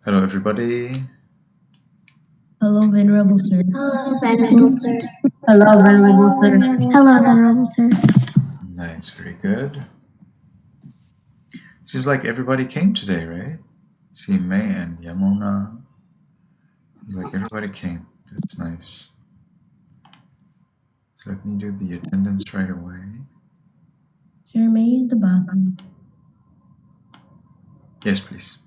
Hello, everybody. Hello, Venerable Sir. Hello, Venerable Sir. Hello, Venerable Sir. Hello, Venerable Sir. Nice, very good. Seems like everybody came today, right? See May and Yamuna. Seems like everybody came. That's nice. So let me do the attendance right away. Sir, may I use the bathroom? Yes, please.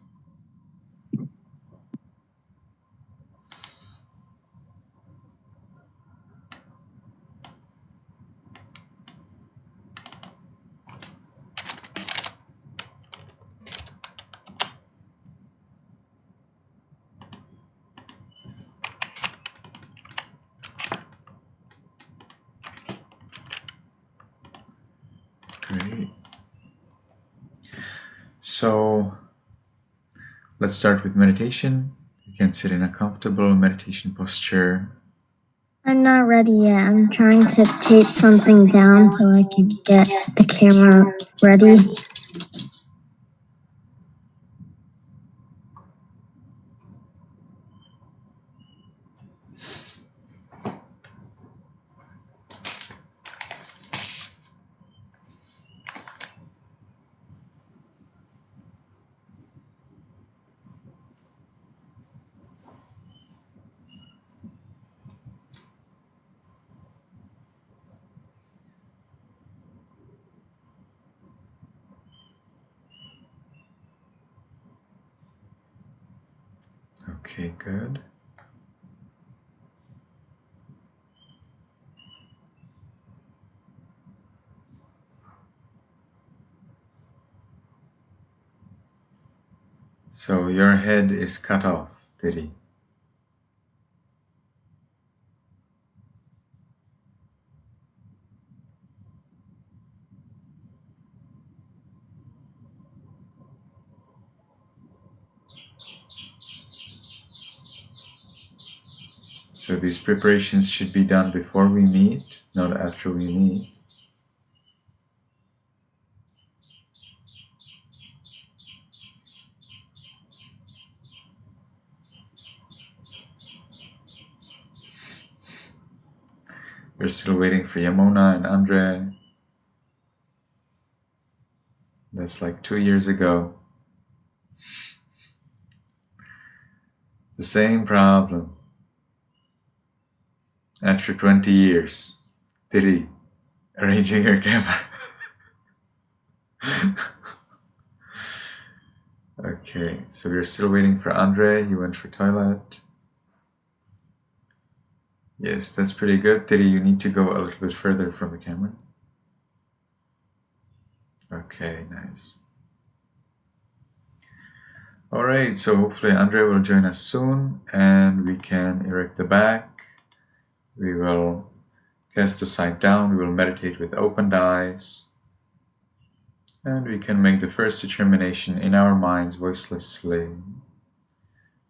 Great. So let's start with meditation. You can sit in a comfortable meditation posture. I'm not ready yet. I'm trying to tape something down so I can get the camera ready. Okay, good. So your head is cut off, Didi. So these preparations should be done before we meet, not after we meet. We're still waiting for Yamuna and Andre. That's like 2 years ago. The same problem. After 20 years. Didi, arranging her camera. Okay, so we're still waiting for Andre. He went for toilet. Yes, that's pretty good. Didi, you need to go a little bit further from the camera. Okay, nice. Alright, so hopefully Andre will join us soon and we can erect the back. We will cast the side down. We will meditate with opened eyes. And we can make the first determination in our minds voicelessly.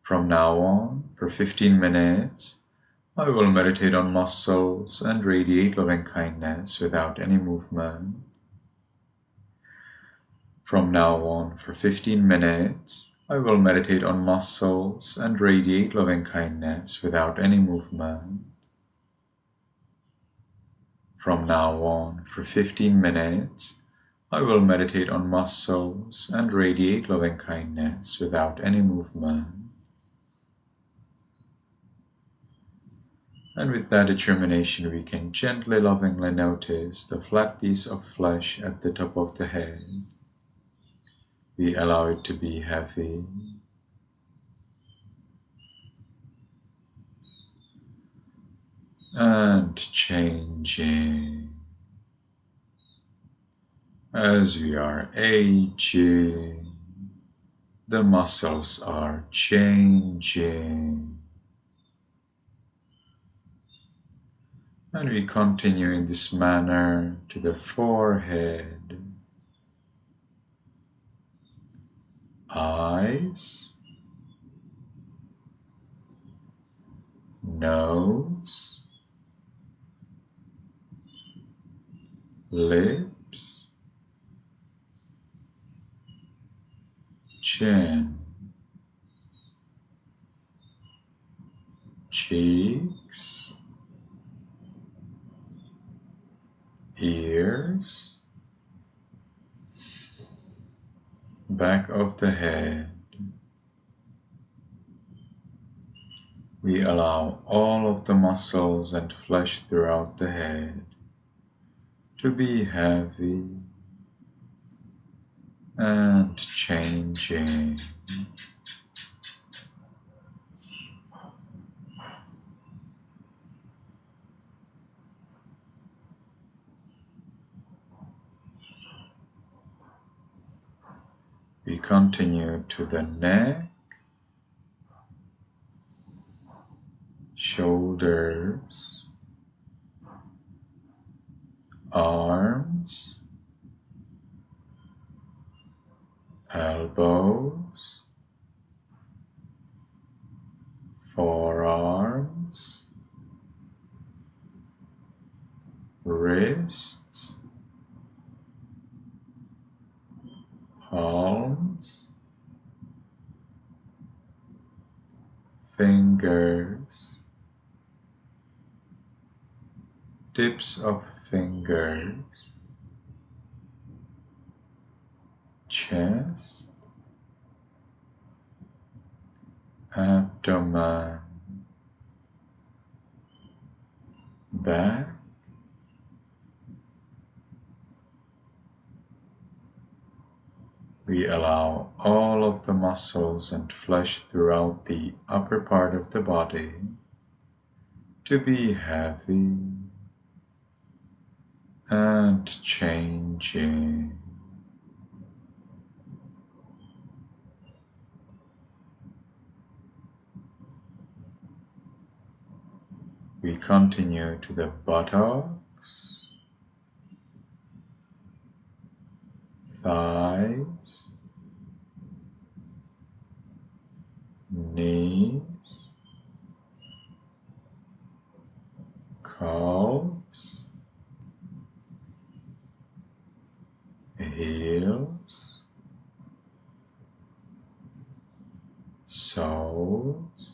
From now on, for 15 minutes, I will meditate on muscles and radiate loving kindness without any movement. From now on, for 15 minutes, I will meditate on muscles and radiate loving kindness without any movement. From now on, for 15 minutes, I will meditate on muscles and radiate loving kindness without any movement. And with that determination, we can gently, lovingly notice the flat piece of flesh at the top of the head. We allow it to be heavy. And changing. As we are aging, the muscles are changing. And we continue in this manner to the forehead, eyes, nose, lips, chin, cheeks, ears, back of the head. We allow all of the muscles and flesh throughout the head to be heavy and changing. We continue to the neck, shoulders, arms, elbows, forearms, wrists, palms, fingers, tips of fingers, chest, abdomen, back, we allow all of the muscles and flesh throughout the upper part of the body to be heavy and changing. We continue to the buttocks, thighs, knees, calves, heels, soles,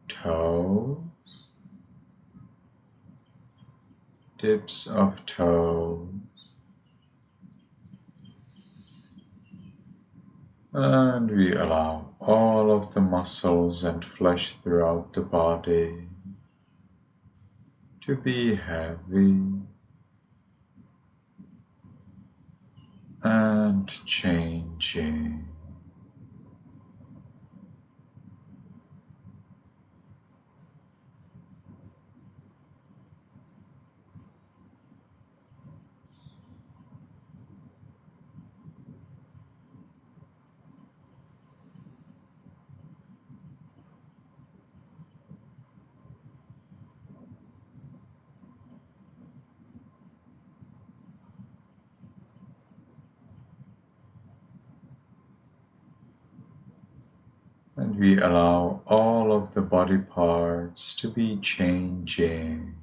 toes, tips of toes, and we allow all of the muscles and flesh throughout the body to be heavy and changing. And we allow all of the body parts to be changing.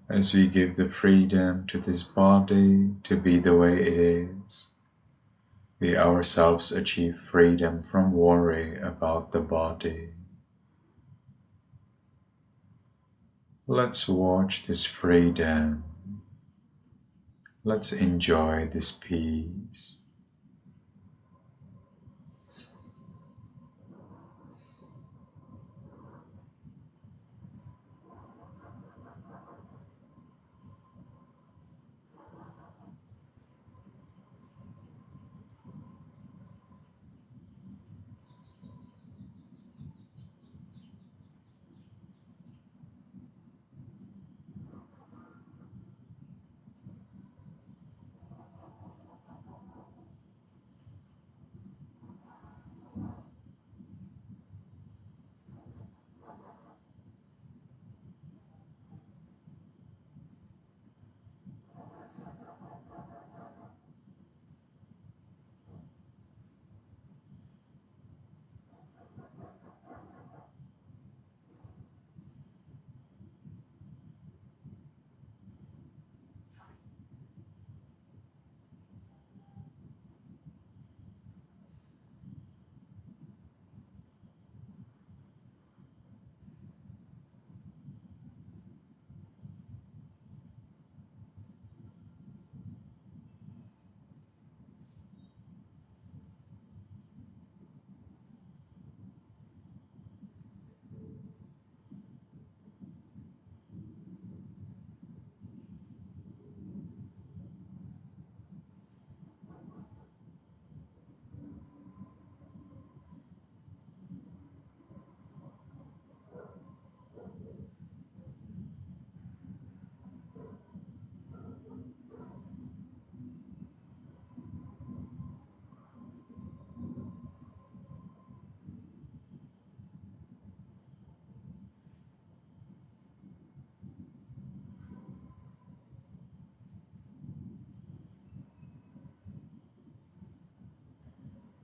As we give the freedom to this body to be the way it is, we ourselves achieve freedom from worry about the body. Let's watch this freedom. Let's enjoy this peace.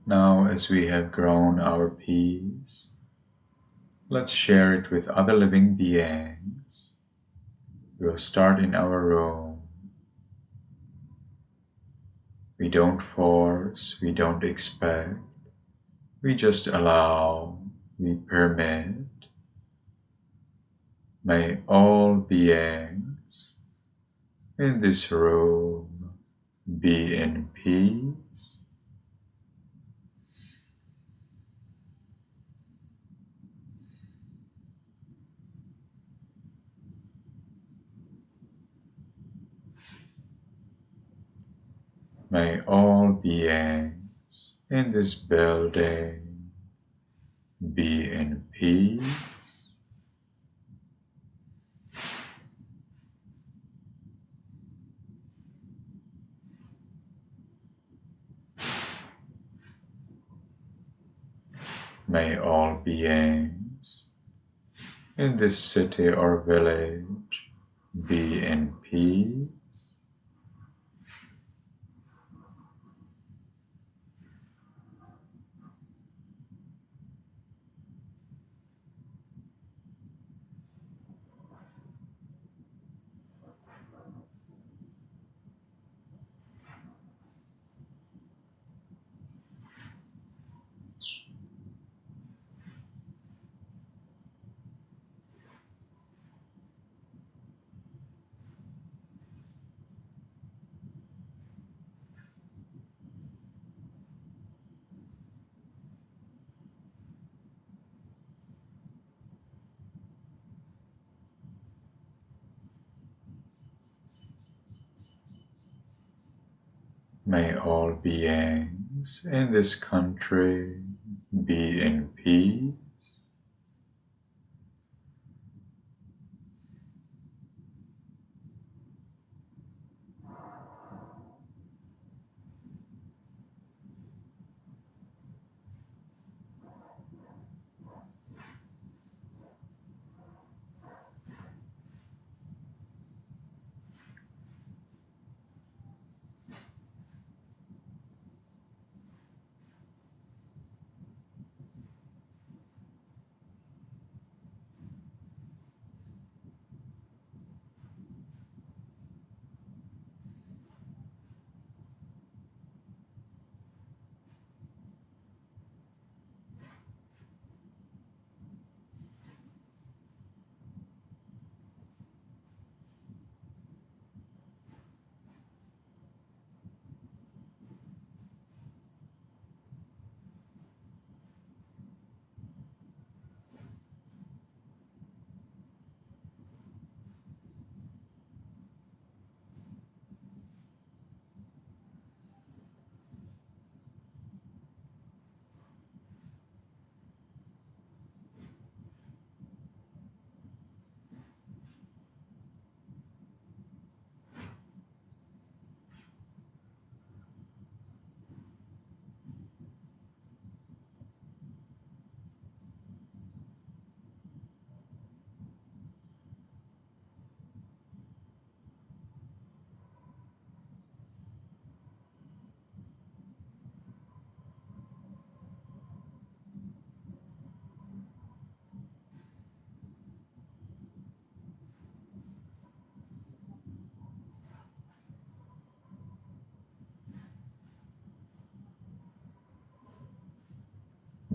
Now, as we have grown our peace, let's share it with other living beings. We'll start in our room. We don't force, we don't expect, we just allow, we permit. May all beings in this room be in peace. May all beings in this building be in peace. May all beings in this city or village be in peace. May all beings in this country be in peace.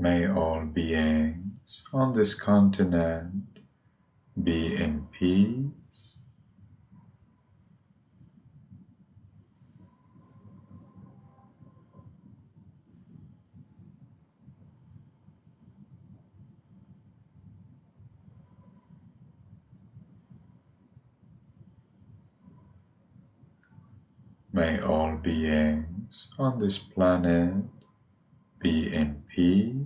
May all beings on this continent be in peace. May all beings on this planet be in peace.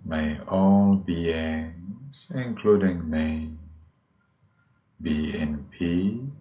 May all beings, including me, be in peace.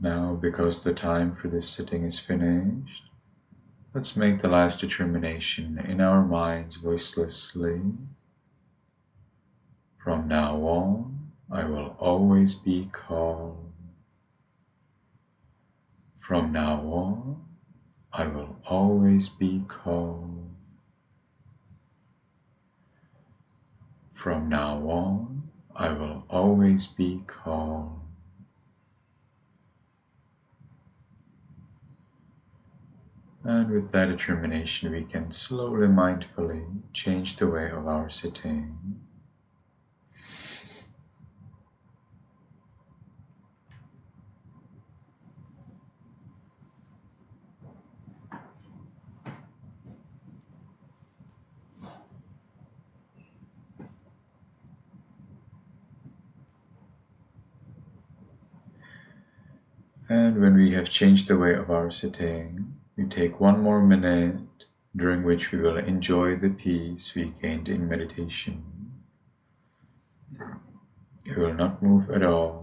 Now, because the time for this sitting is finished, let's make the last determination in our minds voicelessly. From now on, I will always be calm. From now on, I will always be calm. From now on, I will always be calm. And with that determination, we can slowly, mindfully change the way of our sitting. And when we have changed the way of our sitting, we take one more minute during which we will enjoy the peace we gained in meditation. We will not move at all.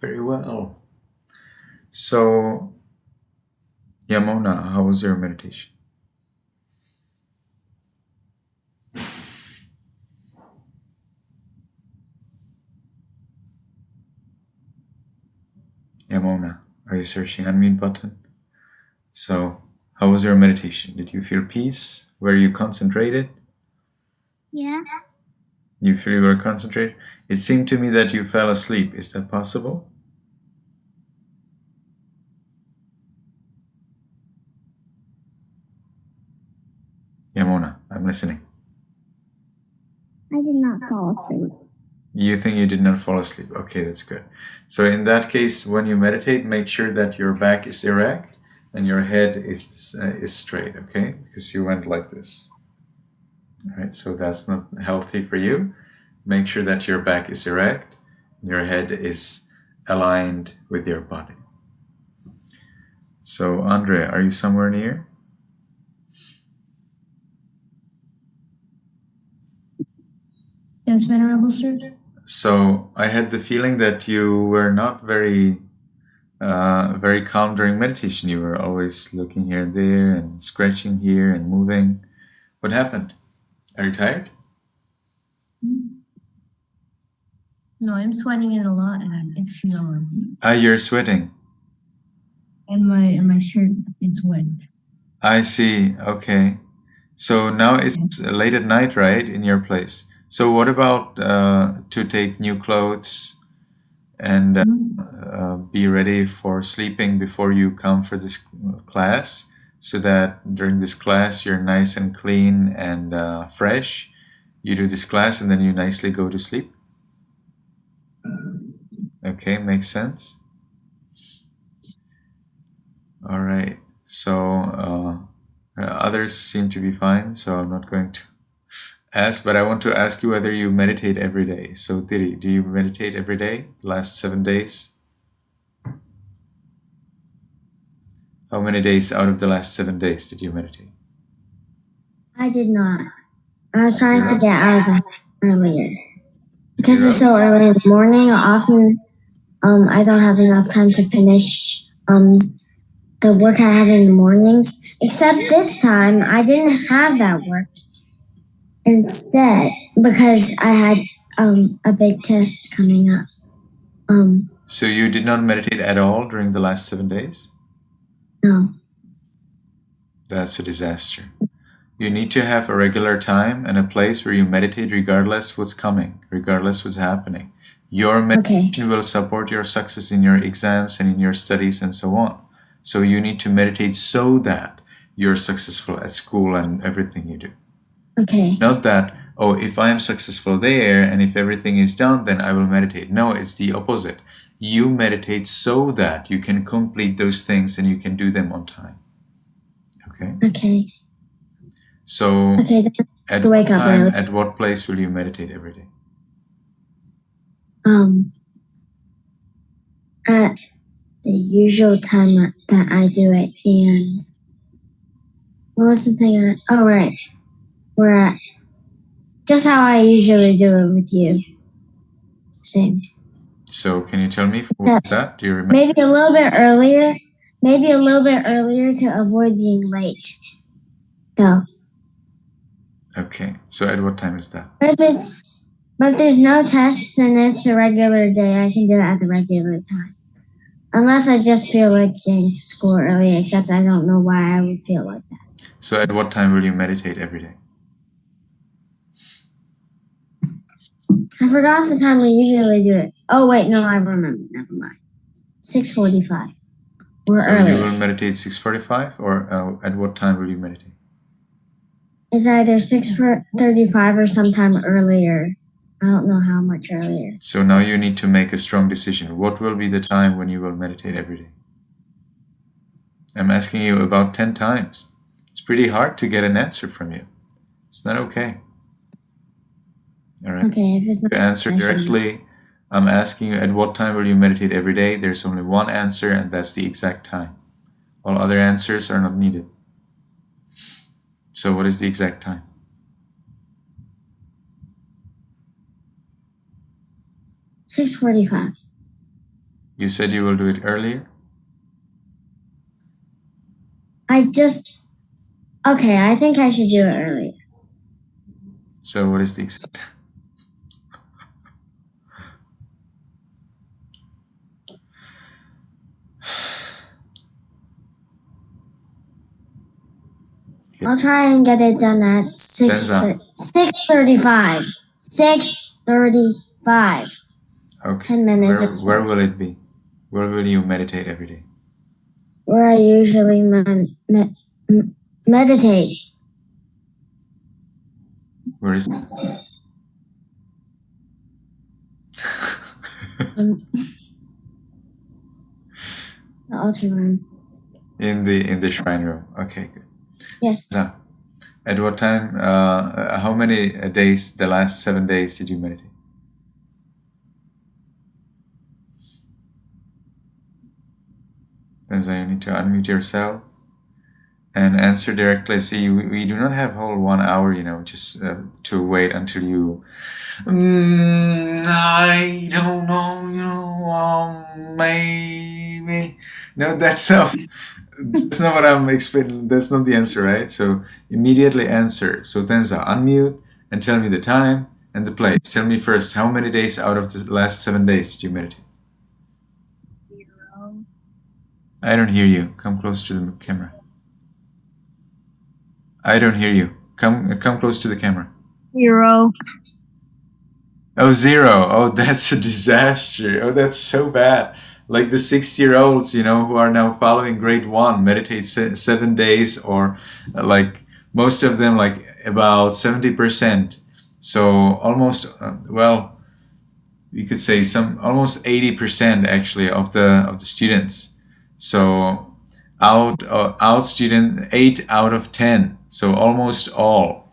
Very well. So, Yamona, how was your meditation? Yamona, are you searching unmute button? So, how was your meditation? Did you feel peace? Were you concentrated? Yeah. You feel you were concentrated? It seemed to me that you fell asleep. Is that possible? Yamona, I'm listening. I did not fall asleep. You think you did not fall asleep. Okay, that's good. So in that case, when you meditate, make sure that your back is erect and your head is straight, okay? Because you went like this. All right, so that's not healthy for you. Make sure that your back is erect and your head is aligned with your body. So, Andrea, are you somewhere near? Yes, Venerable Sir. So, I had the feeling that you were not very calm during meditation. You were always looking here and there and scratching here and moving. What happened? Are you tired? No, I'm sweating in a lot and it's snowing. You're sweating. And my shirt is wet. I see. Okay. So now it's late at night, right, in your place. So what about to take new clothes and be ready for sleeping before you come for this class, so that during this class you're nice and clean and fresh. You do this class and then you nicely go to sleep. Okay, makes sense. All right. So others seem to be fine, so I'm not going to ask, but I want to ask you whether you meditate every day. So Diri, do you meditate every day, the last 7 days? How many days out of the last 7 days did you meditate? I did not. I was trying to get out of that earlier. Because Zero? it's so early in the morning, often I don't have enough time to finish the work I have in the mornings. Except this time, I didn't have that work. Instead, because I had a big test coming up. So you did not meditate at all during the last 7 days? No. That's a disaster. You need to have a regular time and a place where you meditate regardless what's coming, regardless what's happening. Your meditation will support your success in your exams and in your studies and so on. So you need to meditate so that you're successful at school and everything you do. Okay. Not that, oh, if I am successful there and if everything is done, then I will meditate. No, it's the opposite. You meditate so that you can complete those things and you can do them on time. Okay? Okay. So Okay. at what time, at what place will you meditate every day? At the usual time that I do it, and what was the thing? Oh, right. We're at just how I usually do it with you. Same. So can you tell me what's that? Do you remember? Maybe a little bit earlier. Maybe a little bit earlier to avoid being late. Though. Okay. So at what time is that? But if there's no tests and it's a regular day, I can do it at the regular time. Unless I just feel like getting to school early, except I don't know why I would feel like that. So at what time will you meditate every day? I forgot the time we usually do it. Oh, wait, no, I remember. Never mind. 6:45. We're early. So you will meditate 6:45, or at what time will you meditate? It's either 6:35 or sometime earlier. I don't know how much earlier. So now you need to make a strong decision. What will be the time when you will meditate every day? I'm asking you about 10 times. It's pretty hard to get an answer from you. It's not okay. All right. Okay, if it's not to answer directly, I'm asking you at what time will you meditate every day? There's only one answer, and that's the exact time. All other answers are not needed. So what is the exact time? 6:45. You said you will do it earlier? Okay, I think I should do it earlier. So what is the exact? I'll try and get it done at 6:35. 6:35. Okay. 10 minutes. Where will it be? Where will you meditate every day? Where I usually meditate. Where is? The altar room. In the shrine room. Okay, good. Yes. Now, at what time? How many days? The last 7 days did you meditate? Then you need to unmute yourself and answer directly. See, we do not have whole 1 hour, just to wait until you. I don't know, maybe. No, that's not what I'm explaining. That's not the answer, right? So immediately answer. So Tenza, unmute and tell me the time and the place. Tell me first, how many days out of the last 7 days did you meditate? 0. I don't hear you. Come close to the camera. I don't hear you. Come close to the camera. 0. Oh, 0. Oh, that's a disaster. Oh, that's so bad. Like the 6-year-olds, who are now following grade 1, meditate 7 days, or like most of them, like about 70%. So almost, we could say almost 80% actually of the students. So out student 8 out of 10. So almost all.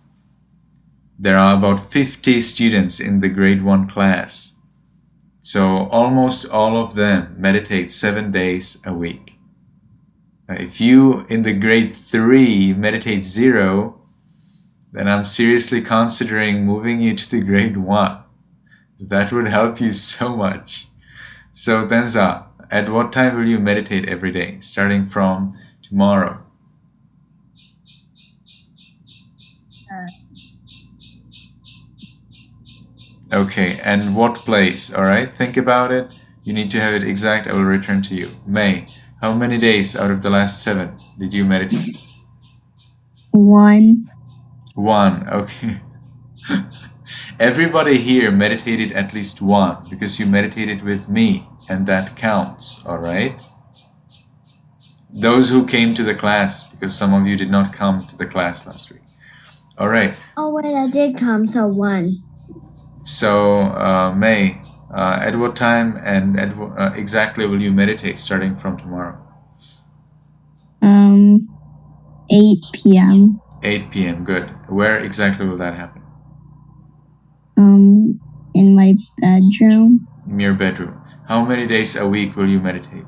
There are about 50 students in the grade 1 class. So almost all of them meditate 7 days a week. If you in the grade 3 meditate 0, then I'm seriously considering moving you to the grade 1. That would help you so much. So Tenza, at what time will you meditate every day, starting from tomorrow? Okay, and what place? All right, think about it. You need to have it exact. I will return to you. May, how many days out of the last 7 did you meditate? 1. 1, okay. Everybody here meditated at least 1 because you meditated with me, and that counts, all right? Those who came to the class, because some of you did not come to the class last week. All right. Oh, wait, I did come, so 1. So, May, at what time and exactly will you meditate starting from tomorrow? 8 p.m. 8 p.m. Good. Where exactly will that happen? In my bedroom. In your bedroom. How many days a week will you meditate?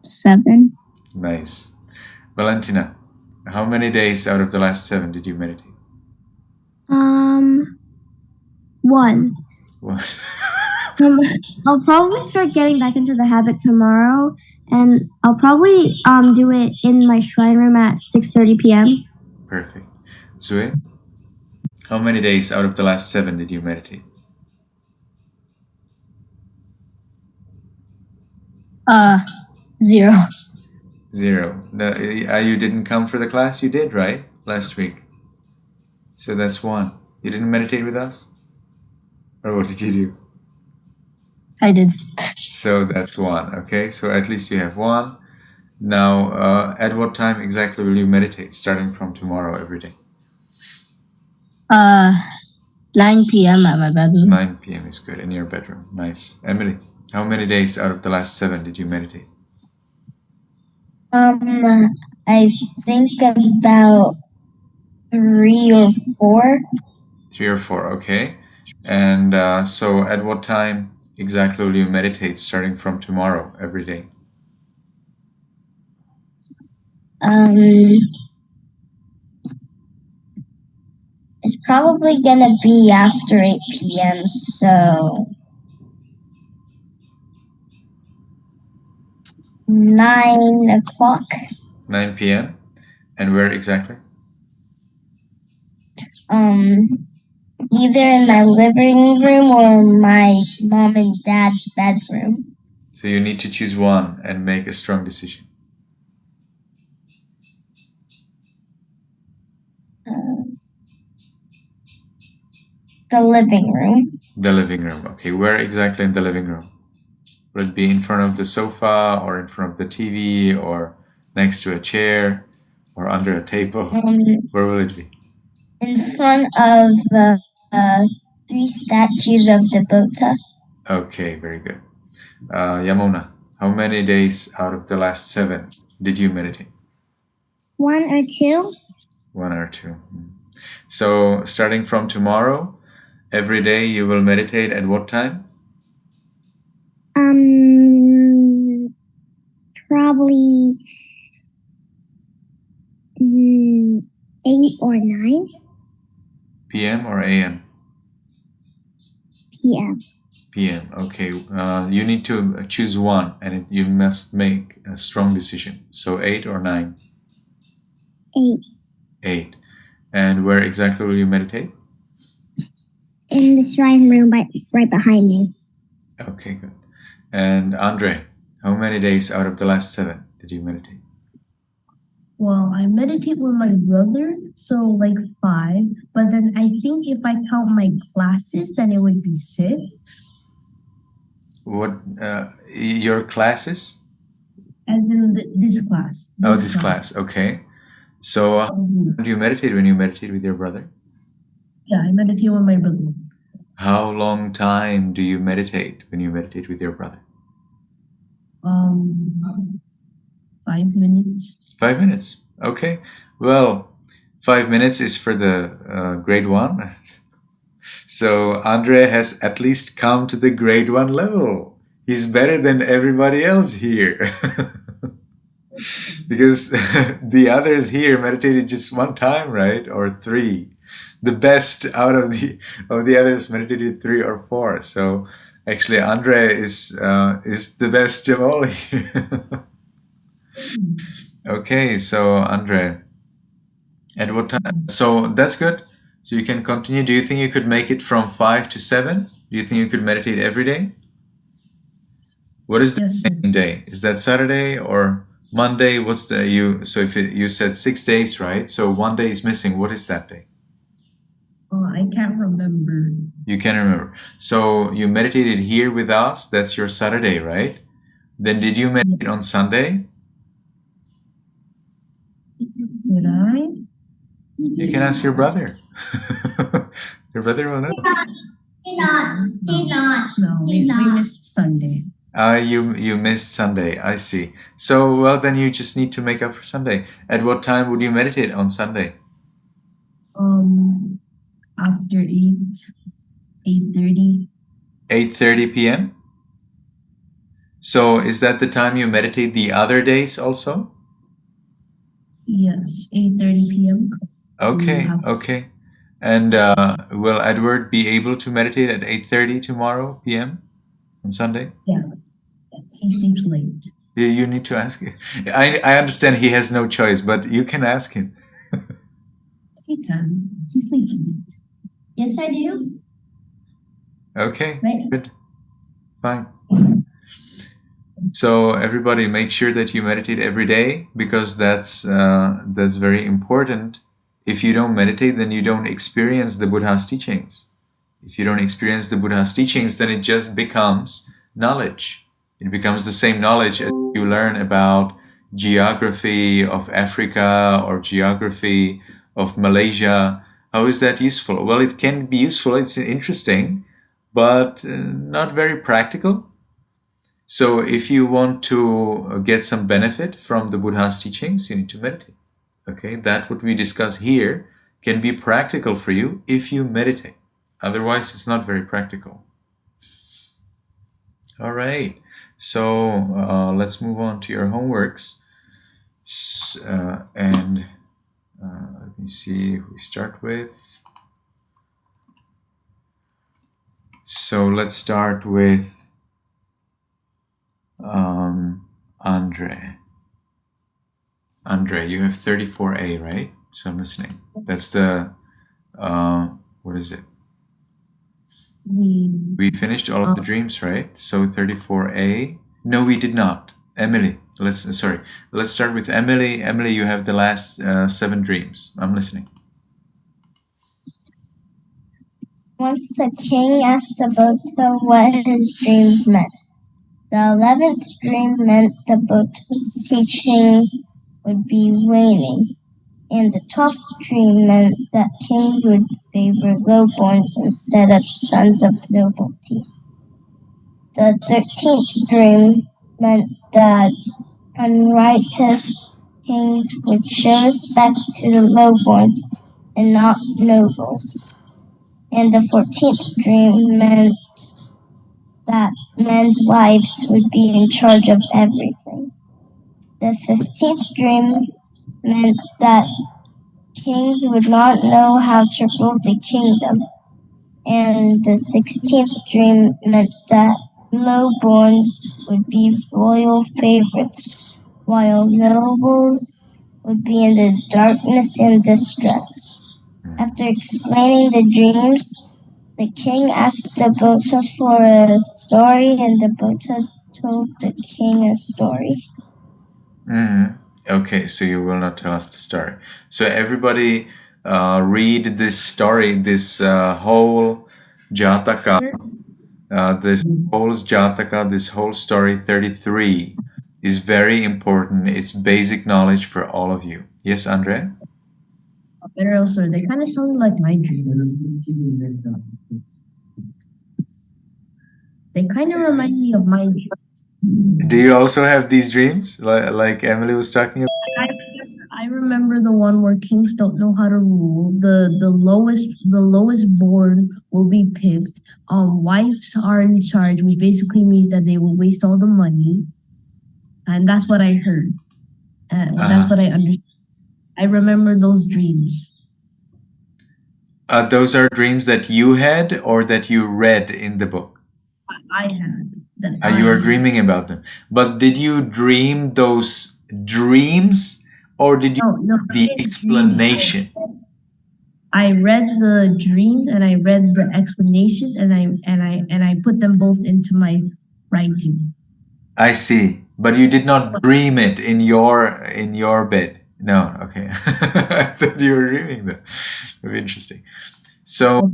7. Nice. Valentina, how many days out of the last 7 did you meditate? 1. Well, I'll probably start getting back into the habit tomorrow, and I'll probably do it in my shrine room at 6:30 p.m. Perfect. Zue, how many days out of the last 7 did you meditate? 0. 0. No, you didn't come for the class? You did, right? Last week. So that's 1. You didn't meditate with us? Or what did you do? I did. So that's 1. Okay, so at least you have 1. Now, at what time exactly will you meditate starting from tomorrow every day? 9 p.m. at my bedroom. 9 p.m. is good, in your bedroom. Nice. Emily, how many days out of the last 7 did you meditate? I think about 3 or 4. 3 or 4, okay. And so at what time exactly will you meditate starting from tomorrow every day? It's probably gonna be after 8 p.m. So 9 o'clock. 9 p.m. And where exactly? Either in my living room or my mom and dad's bedroom. So you need to choose one and make a strong decision. The living room. The living room. Okay, where exactly in the living room? Will it be in front of the sofa or in front of the TV or next to a chair or under a table? Where will it be? In front of the 3 statues of the Buddha. Okay, very good. Yamuna, how many days out of the last 7 did you meditate? 1 or 2. 1 or 2. So starting from tomorrow, every day you will meditate at what time? Probably 8 or 9 PM or AM? p.m. PM. Okay. You need to choose one, and you must make a strong decision. So 8 or 9? 8. 8. And where exactly will you meditate? In the shrine room right behind me. Okay, good. And Andre, how many days out of the last 7 did you meditate? Well, I meditate with my brother, so like 5. But then I think if I count my classes, then it would be 6. What your classes? As in this class. This class. Okay. So how do you meditate when you meditate with your brother? Yeah, I meditate with my brother. How long time do you meditate when you meditate with your brother? 5 minutes. 5 minutes. Okay. Well, 5 minutes is for the grade 1. So Andre has at least come to the grade 1 level. He's better than everybody else here. Because the others here meditated just 1 time, right? Or 3. The best out of the others meditated 3 or 4. So actually Andre is the best of all here. Okay, so Andre, at what time? So that's good. So you can continue. Do you think you could make it from 5 to 7? Do you think you could meditate every day? What is the Yes, sir. main day? Is that Saturday or Monday? What's the you? So if you said 6 days, right? So 1 day is missing. What is that day? I can't remember. You can remember. So you meditated here with us. That's your Saturday, right? Then did you meditate on Sunday? Did I? You can ask your brother. Your brother will know. Did not. No, we missed Sunday. You missed Sunday. I see. So well, then you just need to make up for Sunday. At what time would you meditate on Sunday? After 8:30. 8:30 p.m. So is that the time you meditate the other days also? Yes, 8:30 p.m. Okay, okay. And will Edward be able to meditate at 8:30 tomorrow p.m. on Sunday? Yeah, yes, he sleeps late. You need to ask him. I understand he has no choice, but you can ask him. Yes, he can. He sleeps late. Yes, I do. Okay, Right. good, fine. So everybody, make sure that you meditate every day because that's very important. If you don't meditate, then you don't experience the Buddha's teachings. If you don't experience the Buddha's teachings, then it just becomes knowledge. It becomes the same knowledge as you learn about geography of Africa or geography of Malaysia. How is that useful? Well, it can be useful. It's interesting, but not very practical. So if you want to get some benefit from the Buddha's teachings, you need to meditate. Okay, that what we discuss here can be practical for you if you meditate. Otherwise, it's not very practical. All right, so let's move on to your homeworks. And let me see who we start with. So let's start with Andre. Andre, you have 34A, right? So I'm listening. That's the, what is it? We finished all of the dreams, right? So 34A. No, we did not. Emily, let's start with Emily. Emily, you have the last 7 dreams. I'm listening. Once the king asked the Boto what his dreams meant. The 11th dream meant the Boto's teachings would be waning, and the 12th dream meant that kings would favor lowborns instead of sons of nobility. The 13th dream meant that unrighteous kings would show respect to the lowborns and not nobles. And the 14th dream meant that men's wives would be in charge of everything. The 15th dream meant that kings would not know how to rule the kingdom. And the 16th dream meant that lowborns would be royal favorites, while nobles would be in the darkness and distress. After explaining the dreams, the king asked the Bota for a story, and the Bota told the king a story. Okay, so you will not tell us the story. So everybody read this story, this whole Jataka, this whole story 33 is very important. It's basic knowledge for all of you. Yes, Andre? But also, they kind of sound like my dreams. They kind of remind me of my dreams. Do you also have these dreams, like Emily was talking about? I remember the one where kings don't know how to rule. The lowest born will be picked. Wives are in charge, which basically means that they will waste all the money. And that's what I heard. That's what I understood. I remember those dreams. Those are dreams that you had or that you read in the book? I had. You are dreaming about them. But did you dream those dreams or did you the explanation? I read the dreams and I read the explanations and I put them both into my writing. I see. But you did not dream it in your bed. No, okay. I thought you were dreaming that. Very interesting. So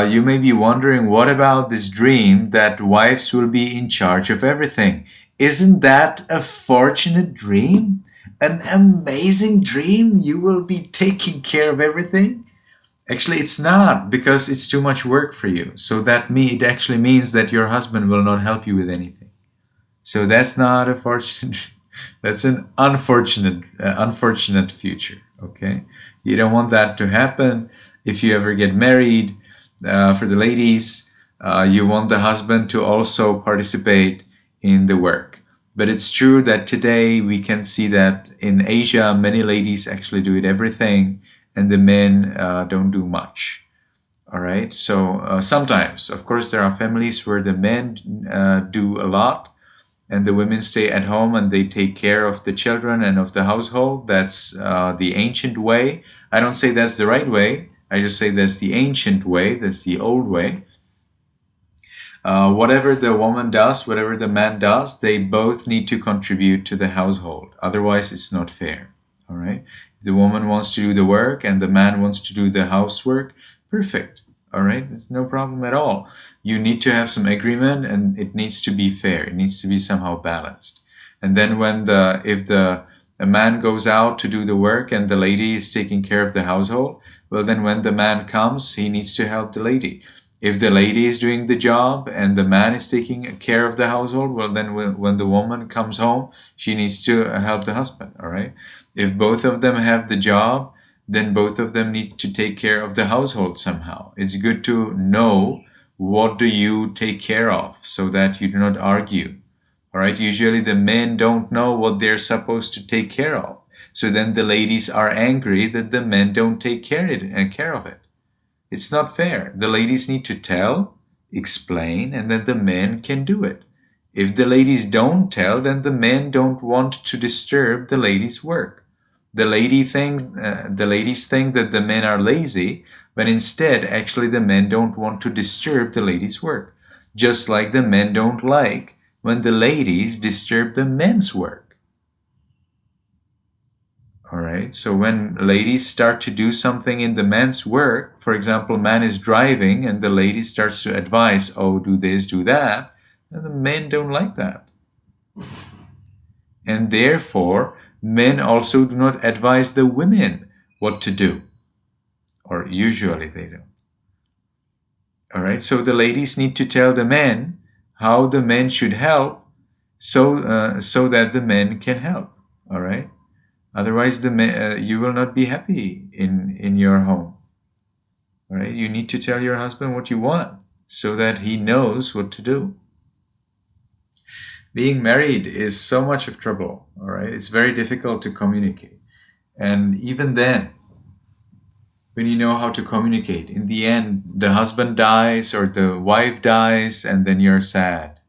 you may be wondering, what about this dream that wives will be in charge of everything? Isn't that a fortunate dream? An amazing dream? You will be taking care of everything? Actually, it's not, because it's too much work for you. So it actually means that your husband will not help you with anything. So that's not a fortunate. That's an unfortunate future. Okay, you don't want that to happen. If you ever get married, for the ladies, you want the husband to also participate in the work. But it's true that today we can see that in Asia, many ladies actually do everything, and the men don't do much. All right. So sometimes, of course, there are families where the men do a lot, and the women stay at home and they take care of the children and of the household. That's the ancient way. I don't say that's the right way. I just say that's the ancient way. That's the old way. Whatever the woman does, whatever the man does, they both need to contribute to the household. Otherwise, it's not fair. All right. If the woman wants to do the work and the man wants to do the housework, perfect. All right. There's no problem at all. You need to have some agreement, and it needs to be fair. It needs to be somehow balanced. And then if the man goes out to do the work and the lady is taking care of the household, well, then when the man comes, he needs to help the lady. If the lady is doing the job and the man is taking care of the household, well, then when the woman comes home, she needs to help the husband. All right. If both of them have the job, then both of them need to take care of the household somehow. It's good to know what do you take care of so that you do not argue. All right. Usually the men don't know what they're supposed to take care of. So then the ladies are angry that the men don't take care of it. It's not fair. The ladies need to tell, explain, and then the men can do it. If the ladies don't tell, then the men don't want to disturb the ladies' work. The ladies think that the men are lazy, but instead, actually, the men don't want to disturb the ladies' work. Just like the men don't like when the ladies disturb the men's work. All right, so when ladies start to do something in the man's work, for example, man is driving and the lady starts to advise, oh, do this, do that, and the men don't like that. And therefore, men also do not advise the women what to do, or usually they don't. All right, so the ladies need to tell the men how the men should help, so that the men can help. All right. Otherwise, you will not be happy in your home. All right, you need to tell your husband what you want so that he knows what to do. Being married is so much of trouble. All right, it's very difficult to communicate, and even then, when you know how to communicate, in the end, the husband dies or the wife dies, and then you're sad.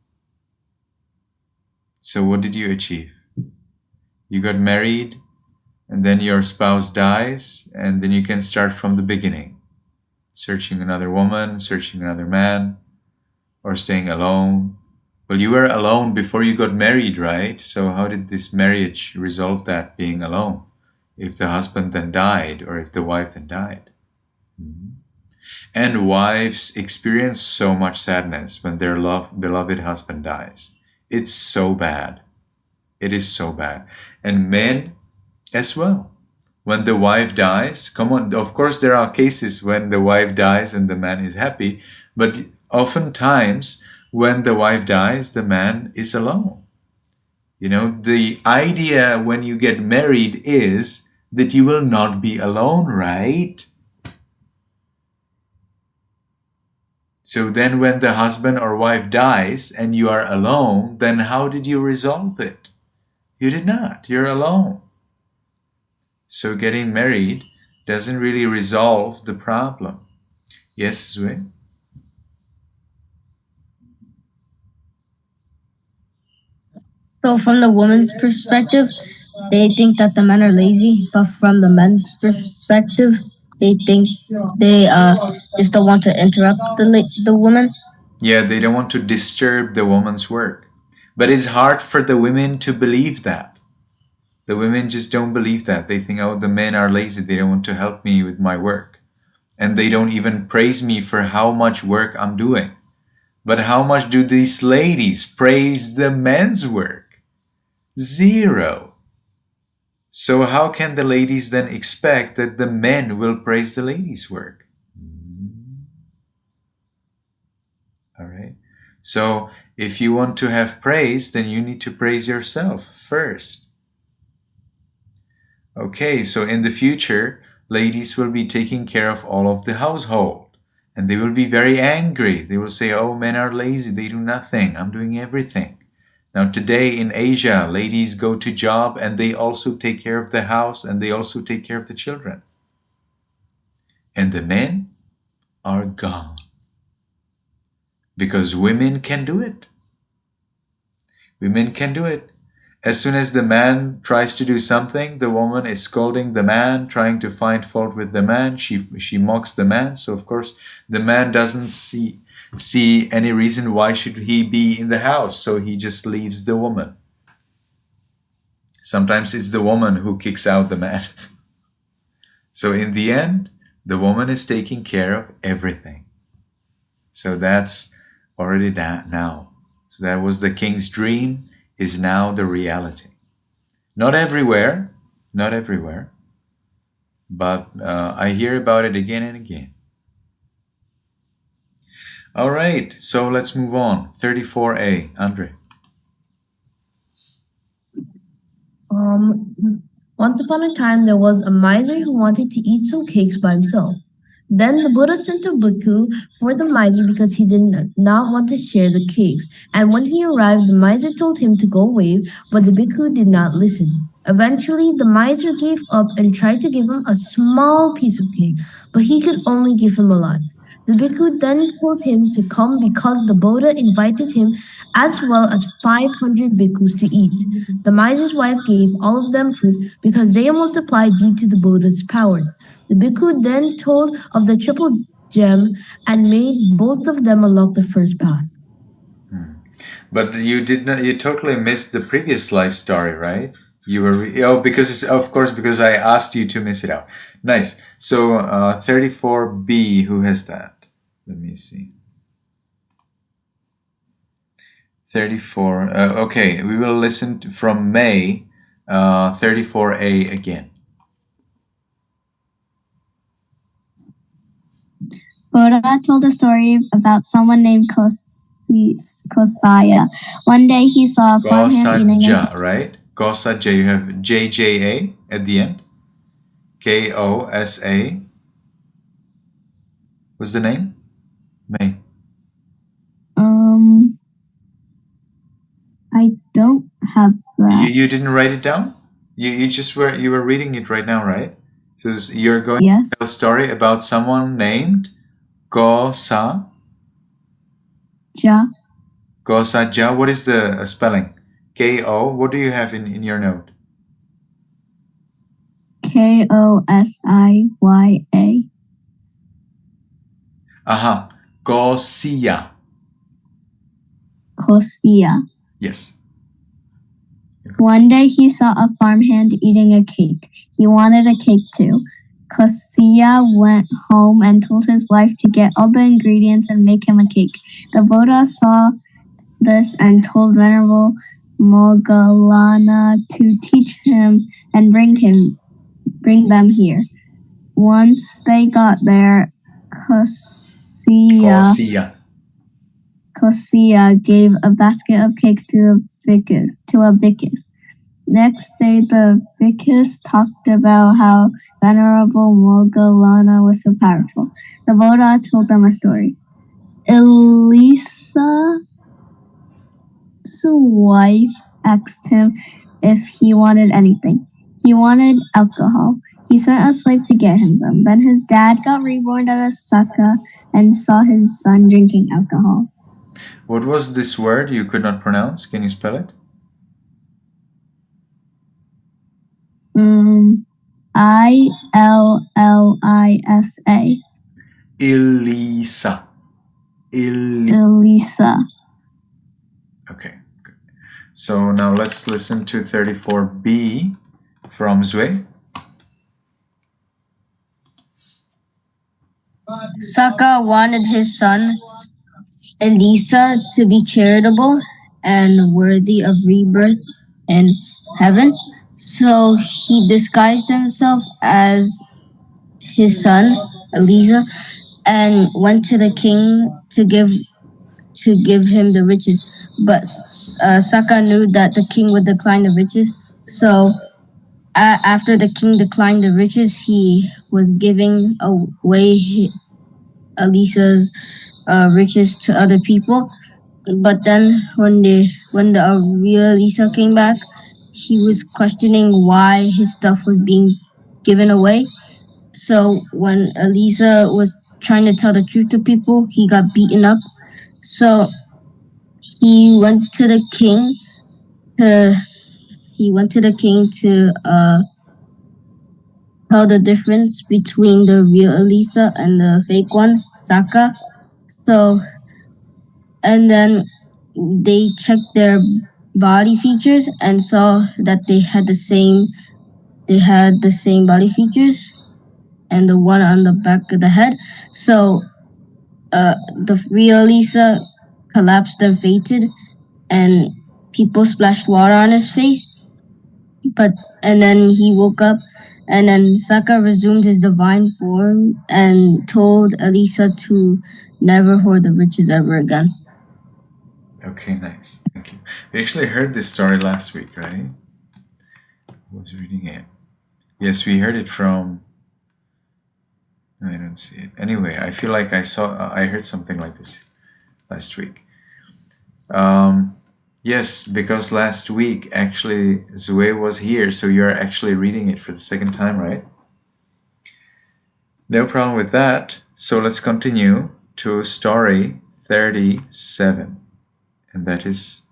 So, what did you achieve? You got married, and then your spouse dies, and then you can start from the beginning, searching another woman, searching another man, or staying alone. Well, you were alone before you got married, right? So how did this marriage resolve that, being alone, if the husband then died or if the wife then died? And wives experience so much sadness when their beloved husband dies. It's so bad. It is so bad. And men as well. When the wife dies, come on, of course there are cases when the wife dies and the man is happy, but oftentimes when the wife dies, the man is alone. You know, the idea when you get married is that you will not be alone, right? So then when the husband or wife dies and you are alone, then how did you resolve it? You did not. You're alone. So getting married doesn't really resolve the problem. Yes, Zwin? So from the woman's perspective, they think that the men are lazy, but from the men's perspective, they think they just don't want to interrupt the woman. Yeah, they don't want to disturb the woman's work. But it's hard for the women to believe that. The women just don't believe that. They think, oh, the men are lazy. They don't want to help me with my work. And they don't even praise me for how much work I'm doing. But how much do these ladies praise the men's work? 0. So how can the ladies then expect that the men will praise the ladies' work? All right. So if you want to have praise, then you need to praise yourself first. Okay, so in the future, ladies will be taking care of all of the household. And they will be very angry. They will say, oh, men are lazy. They do nothing. I'm doing everything. Now today in Asia, ladies go to job and they also take care of the house and they also take care of the children. And the men are gone. Because women can do it. Women can do it. As soon as the man tries to do something, the woman is scolding the man, trying to find fault with the man. She mocks the man. So of course, the man doesn't see any reason why should he be in the house. So he just leaves the woman. Sometimes it's the woman who kicks out the man. So in the end, the woman is taking care of everything. So that's already that now. So that was the king's dream, is now the reality. Not everywhere, but I hear about it again and again. All right, so let's move on. 34a, Andre. Once upon a time, there was a miser who wanted to eat some cakes by himself. Then the Buddha sent a bhikkhu for the miser because he did not want to share the cakes. And when he arrived, the miser told him to go away, but the bhikkhu did not listen. Eventually, the miser gave up and tried to give him a small piece of cake, but he could only give him a lot. The bhikkhu then told him to come because the Buddha invited him as well as 500 bhikkhus to eat. The miser's wife gave all of them food because they multiplied due to the Buddha's powers. The bhikkhu then told of the triple gem and made both of them unlock the first path. But you did not. You totally missed the previous life story, right? You were because of course because I asked you to miss it out. Nice. So 34B. Who has that? Let me see. 34. Okay, we will listen from May. 34A again. Buddha told a story about someone named Kosaya. One day he saw a farmhand eating Gosaja, right? Gosaja. You have JJA at the end. KOSA. What's the name? May. I don't have that. You didn't write it down? You just were reading it right now, right? So you're going Yes. to tell a story about someone named Gosaja. Gosaja. What is the spelling? KO. What do you have in your note? Kosiya. Aha. Gosia. Kosaya. Yes. One day he saw a farmhand eating a cake. He wanted a cake too. Kosaya went home and told his wife to get all the ingredients and make him a cake. The Buddha saw this and told Venerable Moggallana to teach him and bring them here. Once they got there, Kosaya gave a basket of cakes to a bhikkhus. Next day, the bhikkhus talked about how Venerable Moggallana was so powerful. The Buddha told them a story. Elisa's wife asked him if he wanted anything. He wanted alcohol. He sent a slave to get him some. Then his dad got reborn at a Saka and saw his son drinking alcohol. What was this word you could not pronounce? Can you spell it? Illisa. Elisa. Elisa. Okay. Good. So now let's listen to 34B from Zui. Saka wanted his son Elisa to be charitable and worthy of rebirth in heaven. So he disguised himself as his son, Elisa, and went to the king to give him the riches. But Saka knew that the king would decline the riches. So after the king declined the riches, he was giving away Elisa's riches to other people. But then when the real Elisa came back, he was questioning why his stuff was being given away. So when Elisa was trying to tell the truth to people, he got beaten up. So he went to the king to tell the difference between the real Elisa and the fake one, Saka. So and then they checked their body features and saw that they had the same body features and the one on the back of the head. So the real Lisa collapsed and fainted, and people splashed water on his face. And then he woke up, and then Saka resumed his divine form and told Elisa to never hoard the riches ever again. Okay, nice. Thank you. We actually heard this story last week, right? I was reading it. Yes, we heard it from... I don't see it. Anyway, I feel like I heard something like this last week. Yes, because last week actually Zue was here, so you're actually reading it for the second time, right? No problem with that. So let's continue to story 37. And that is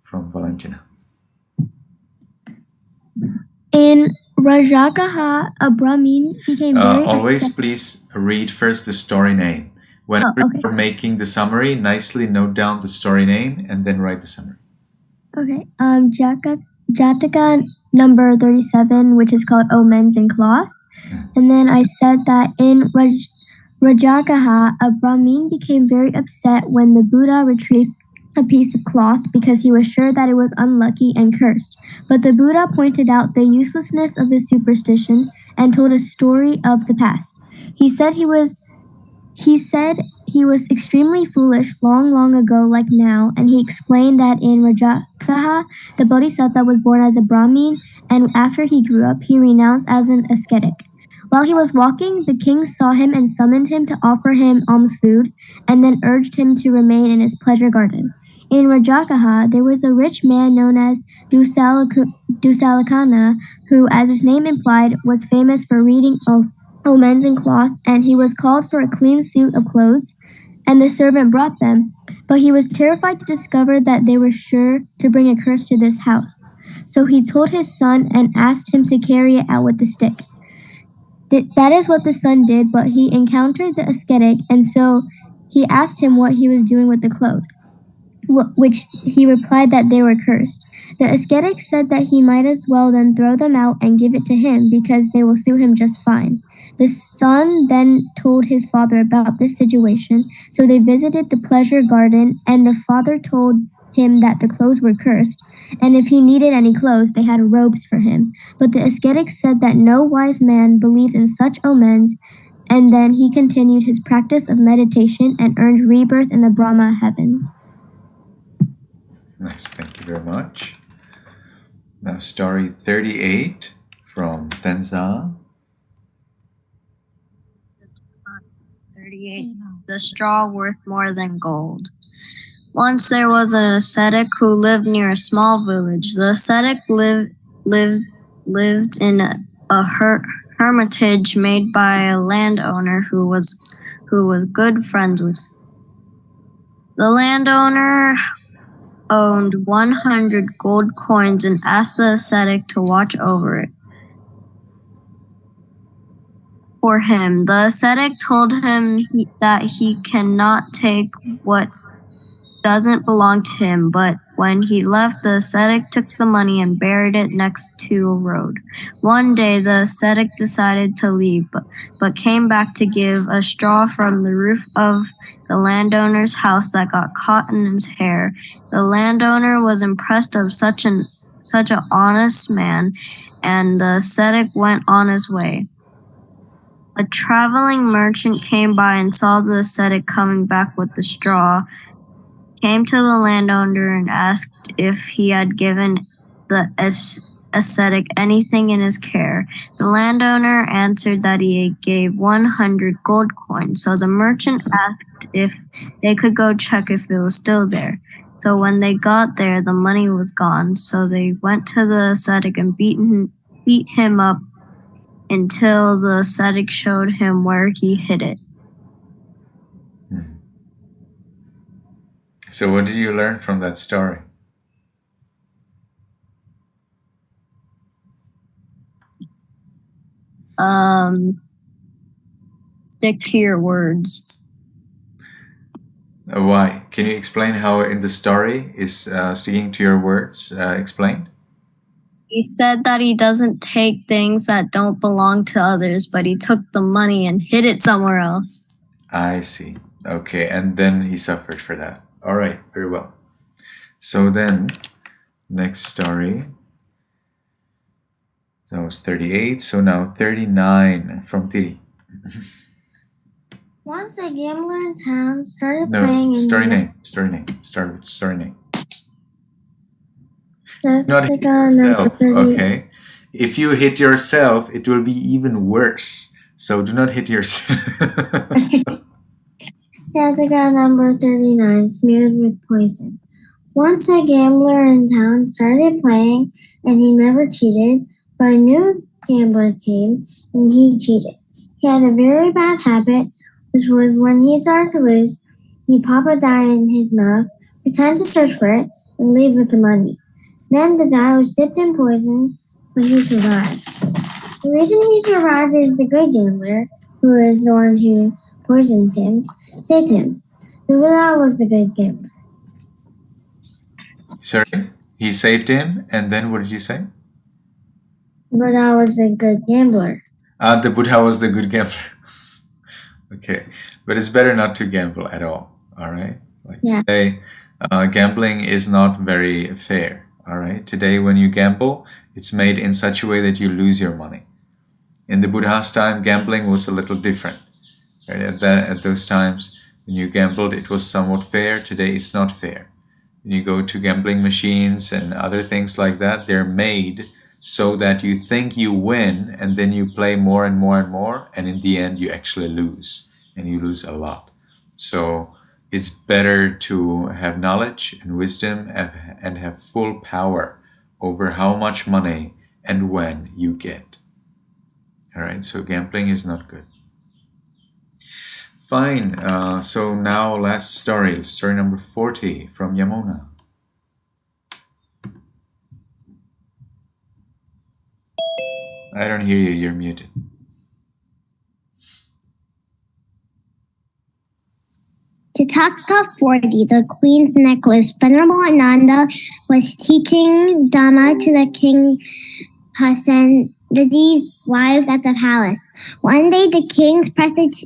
from Valentina. In Rajagaha, a Brahmin became very Always upset. please read first the story name. Whenever okay. you're making the summary, nicely note down the story name and then write the summary. Okay. Jataka number 37, which is called Omens and Cloth. And then I said that in Rajagaha, a Brahmin became very upset when the Buddha retrieved a piece of cloth because he was sure that it was unlucky and cursed. But the Buddha pointed out the uselessness of this superstition and told a story of the past. He said he was extremely foolish long ago like now, and he explained that in Rajagaha, the Bodhisattva was born as a Brahmin, and after he grew up, he renounced as an ascetic. While he was walking, the king saw him and summoned him to offer him alms food, and then urged him to remain in his pleasure garden. In Rajagaha, there was a rich man known as Dusalakana, who, as his name implied, was famous for reading omens and cloth, and he was called for a clean suit of clothes, and the servant brought them. But he was terrified to discover that they were sure to bring a curse to this house. So he told his son and asked him to carry it out with the stick. That is what the son did, but he encountered the ascetic, and so he asked him what he was doing with the clothes, which he replied that they were cursed. The ascetic said that he might as well then throw them out and give it to him because they will suit him just fine. The son then told his father about this situation, so they visited the pleasure garden, and the father told him that the clothes were cursed, and if he needed any clothes, they had robes for him. But the ascetic said that no wise man believed in such omens, and then he continued his practice of meditation and earned rebirth in the Brahma heavens. Nice, thank you very much. Now, story 38 from Tenza. 38. The straw worth more than gold. Once there was an ascetic who lived near a small village. The ascetic lived in a hermitage made by a landowner who was good friends with him. The landowner owned 100 gold coins and asked the ascetic to watch over it for him. The ascetic told him that he cannot take what doesn't belong to him, but when he left, the ascetic took the money and buried it next to a road. One day, the ascetic decided to leave, but came back to give a straw from the roof of the landowner's house that got caught in his hair. The landowner was impressed of such an honest man, and the ascetic went on his way. A traveling merchant came by and saw the ascetic coming back with the straw, came to the landowner and asked if he had given the ascetic anything in his care. The landowner answered that he gave 100 gold coins. So the merchant asked if they could go check if it was still there. So when they got there, the money was gone. So they went to the ascetic and beat him up until the ascetic showed him where he hid it. So what did you learn from that story? Stick to your words. Why? Can you explain how in the story is sticking to your words explained? He said that he doesn't take things that don't belong to others, but he took the money and hid it somewhere else. I see. Okay, and then he suffered for that. All right, very well. So then, next story. That was 38. So now 39 from Tiri. Once a gambler in town started playing. No, story name. Start with story name. Not hit yourself, okay? If you hit yourself, it will be even worse. So do not hit yourself. Jataka number 39, smeared with poison. Once a gambler in town started playing, and he never cheated, but a new gambler came, and he cheated. He had a very bad habit, which was when he started to lose, he'd pop a dime in his mouth, pretend to search for it, and leave with the money. Then the die was dipped in poison, but he survived. The reason he survived is the good gambler, who is the one who poisoned him, saved him. The Buddha was the good gambler. Sorry, he saved him, and then what did you say? The Buddha was the good gambler. The Buddha was the good gambler. Okay, but it's better not to gamble at all. All right. Like Yeah. today, gambling is not very fair. All right. Today, when you gamble, it's made in such a way that you lose your money. In the Buddha's time, gambling was a little different. Right? At those times, when you gambled, it was somewhat fair. Today, it's not fair. When you go to gambling machines and other things like that, they're made so that you think you win, and then you play more and more and more, and in the end you actually lose, and you lose a lot. So it's better to have knowledge and wisdom and have full power over how much money and when you get. All right, so gambling is not good. Fine, so now last story number 40 from Yamuna. I don't hear you, you're muted. Jataka 40, the Queen's Necklace. Venerable Ananda was teaching Dhamma to the King Hasandi's wives at the palace. One day, the king's precious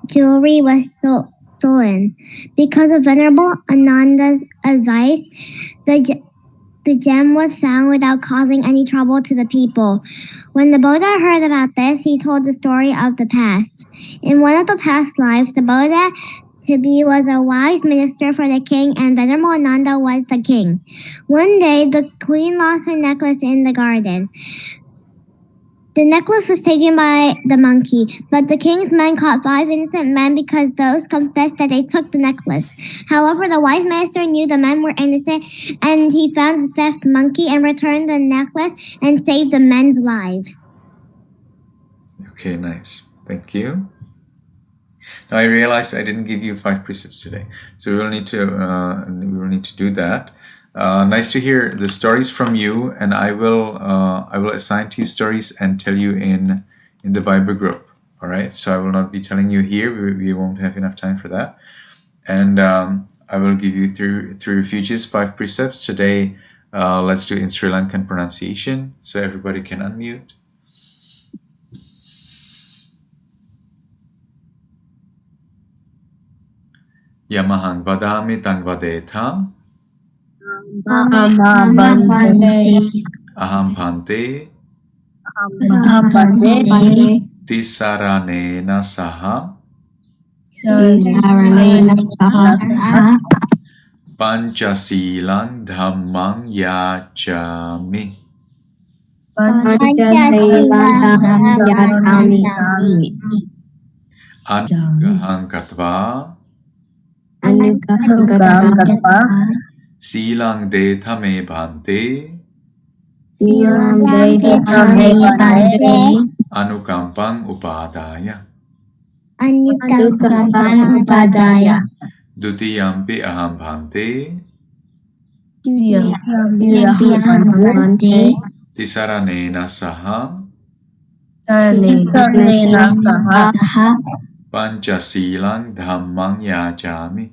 jewelry was stolen. Because of Venerable Ananda's advice, the gem was found without causing any trouble to the people. When the Buddha heard about this, he told the story of the past. In one of the past lives, the Buddha was a wise minister for the king, and Venerable Ananda was the king. One day, the queen lost her necklace in the garden. The necklace was taken by the monkey, but the king's men caught 5 innocent men because those confessed that they took the necklace. However, the wise minister knew the men were innocent, and he found the theft monkey and returned the necklace and saved the men's lives. Okay, nice. Thank you. Now I realized I didn't give you 5 precepts today, so we will need to do that. Nice to hear the stories from you, and I will assign 2 stories and tell you in the Viber group. All right, so I will not be telling you here. We won't have enough time for that. And I will give you through refuges 5 precepts today. Let's do in Sri Lankan pronunciation, so everybody can unmute. Yamahang vadami tang vadeta. Aham pante tisaranena saha panchasilang dhammang yachami. Anugahang katva silang deta me bhante anukampang upadaya dutiyampi aham bhante tisaranena saha panchasilang dhammang yachami.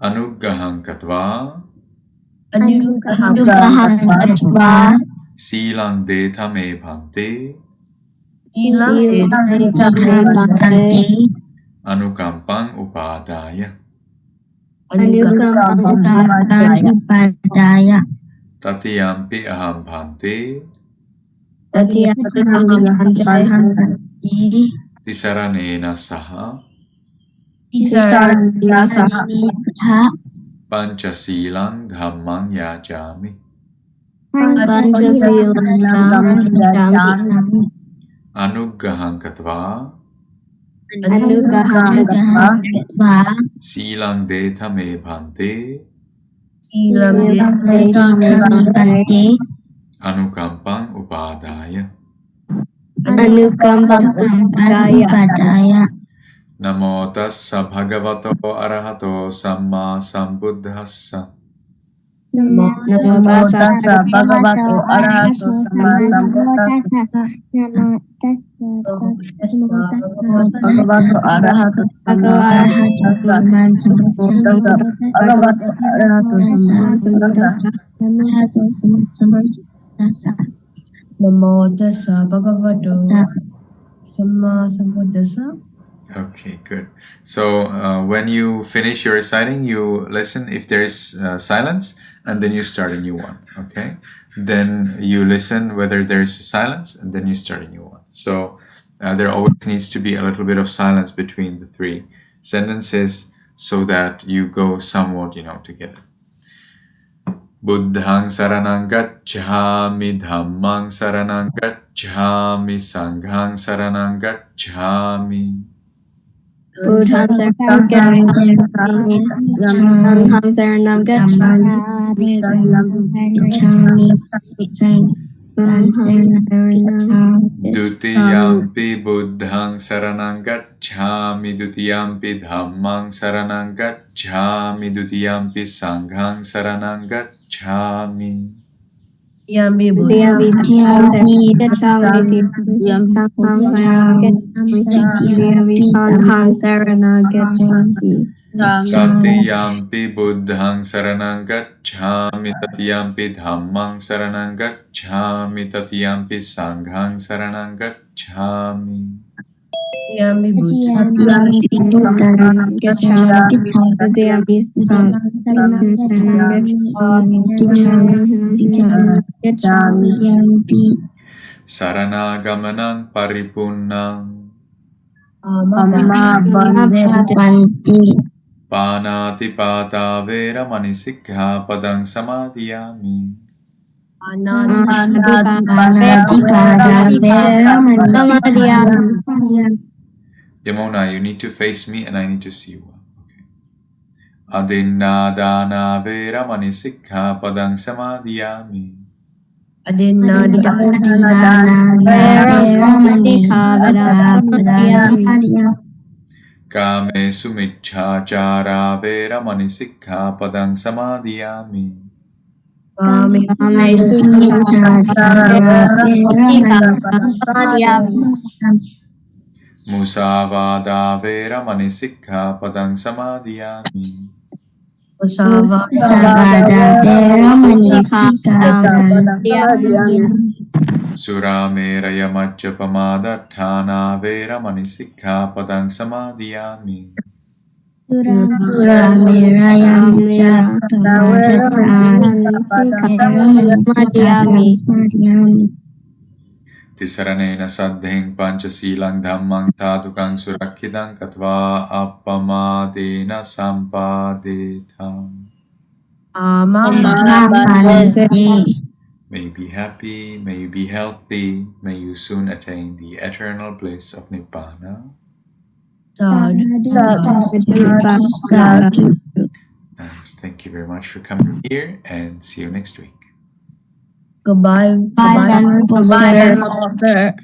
Anugahang katva silang deta me bhante anukampang upadaya tatiyampi aham bhante tisaranena saha panchasilang dhammang yachami. Anugahang katva silang deta me bhante anukampang upadaya Padaya. Namo tassa bhagavato arahato samma sambuddhassa. Namo tassa bhagavato arahato sammasambuddhassa. Namo tassa Bhagavato arahato Namo tassa bhagavato samma sambuddhassa. Okay, good. So when you finish your reciting, you listen if there is silence, and then you start a new one. Okay, then you listen whether there is silence, and then you start a new one. So there always needs to be a little bit of silence between the three sentences so that you go somewhat, together. Buddhang saranang gacchami, dhammang saranang gacchami, sanghang saranang gacchami. Buddham Saranam Dutiyampi buddhang saranang gacchami, dutiyampi dhammang saranang gacchami, dutiyampi sanghang saranang gacchami. Yami Tatiyampi buddhang saranang gacchami, tatiyampi dhammang saranang gacchami, tatiyampi sanghang saranang gacchami. Yami Saranagamanang paripunnang Panatipata vera manisikha padang samadhiyami. Yamuna, you need to face me and I need to see you. Okay. Adinadana vera manisikha padang samadhiyami. Kame sumichhachara vera manisikha padang samadhiyami. Musavada vera manisikha padang samadhiyami. Surameraya majjapamada thana vera manisikha padang samadhiyami. Tisaranena saddheng panchasilang dhammang sadhukang surakhidang katva appamadena sampadetham. May you be happy, may you be healthy, may you soon attain the eternal bliss of Nibbana. Nice. Thank you very much for coming here and see you next week. Goodbye. Bye, Venerable Sir.